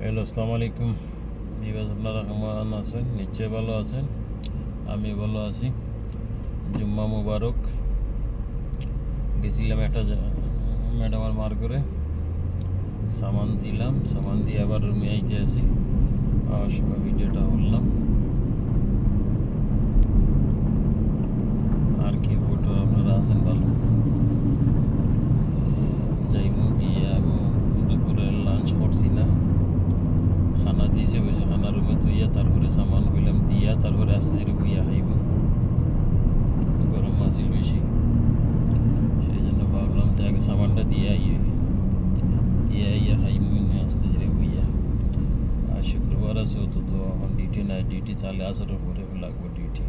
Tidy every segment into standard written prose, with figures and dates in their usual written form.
Hello, আসসালামু আলাইকুম। বিবাস, আপনারা কেমন আছেন? নিশ্চয়ই ভালো আছেন। আমি ভালো আছি। জুম্মা মুবারক। গেছিলাম একটা ম্যাডামার মার করে সামান দিলাম, সামান দিয়ে আবার রুমে আইতে আসি। আবার সময় ভিডিওটা বললাম। আর কি ফটো, আপনারা আছেন ভালো? যাইমু গিয়ে দুপুরে লাঞ্চ করছি না, খানা দিয়েছে বসে, খানা রুমে তুইয়া তারপরে সামান হইলাম দিয়া তারপরে আসতে বুইয়া খাইব। গরম আসিল বেশি, সেই জন্য ভাবলাম তো আগে সামানটা দিয়ে আইয়া খাইব আসতে বুইয়া। আর শুক্রবার আছে, তো এখন ডিউটি নাই, ডিউটি তাহলে আসরের পরে লাগবো ডিউটি।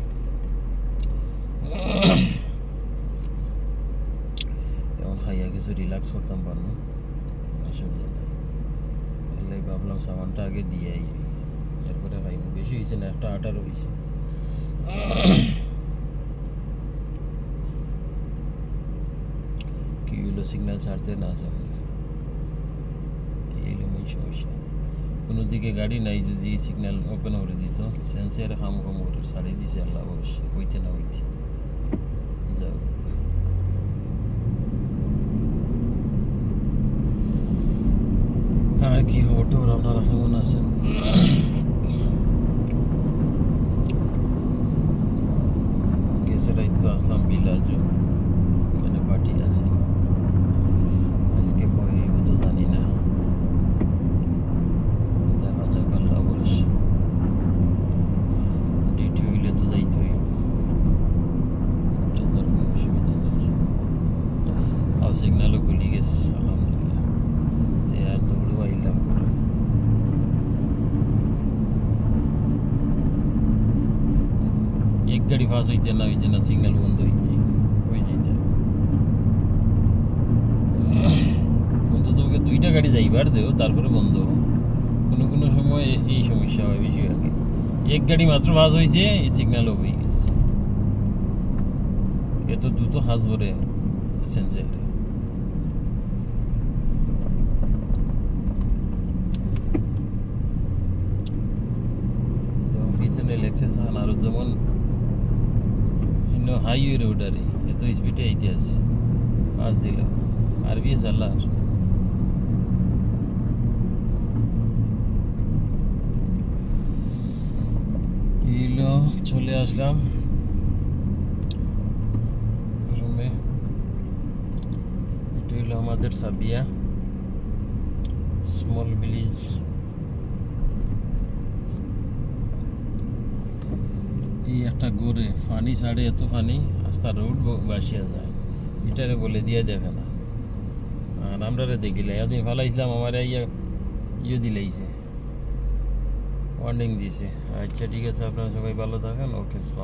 এখন খাইয়া কিছু রিল্যাক্স করতাম পারবো, অসুবিধা নেই। এলে ভাবলাম সামানটা আগে দিয়ে এরপরে খাইব। বেশি হয়েছে না, একটা 18 হয়েছে। কি হইলো, সিগন্যাল ছাড়তে না আছে, কি হইলো ওই সমস্যা। কোনো দিকে গাড়ি নাই, যদি সিগন্যাল ওপেন করে দিত, সেন্সের খাম করে ছাড়িয়ে দিছে আল্লাহ, অবশ্যই হইতে না হইতে। যাও, আর কি খবর টবর, আপনারা কেমন আছেন? গেছে রাইত তো আসলাম বিলাজু, ওখানে পার্টি আছে। আজকে হইব তো জানি না, দেখা যাক, আল্লাহ ভরসা। ডিউটি হইলে তো যাইতে হইব, তার কোনো অসুবিধা নেই। আর সিগন্যালও খুলি গেছে আলহামদুলিল্লাহ, যে আর দৌড়েও আইলাম করে। এক গাড়ি ফাঁস হইতে না সিগন্যাল বন্ধ হয়ে যেতে। অন্তত ওকে 2টা গাড়ি যাইবার দেও, তারপরে বন্ধ। কোনো সময় এই সমস্যা হয় বেশি আগে। এক গাড়ি মাত্র ফাঁস হয়েছে, এই সিগন্যালও হয়ে গেছে। এত দ্রুত হাস ভরে সেন্সের। পিছনে লেগছে আর যেমন হাইওয়ে রোড, আর এত স্পিডে আইতে আছে, পাস দিল আর বিএস আল্লাহর। এইলো চলে আসলাম রুমে। এটা হইলো আমাদের সাবিয়া স্মল ভিলেজ। এই একটা গড়ে ফানি ছাড়ে, এত ফানি রাস্তা রোড বাসিয়া যায়, এটারে বলে দিয়ে দেখে না। আর আমরা দেখিলে এদিন ফালাইছিলাম, আমার ইয়ে দিলেইছে, ওয়ার্নিং দিয়েছে। আচ্ছা ঠিক আছে, আপনারা সবাই ভালো থাকেন। ওকে, আসসালাম।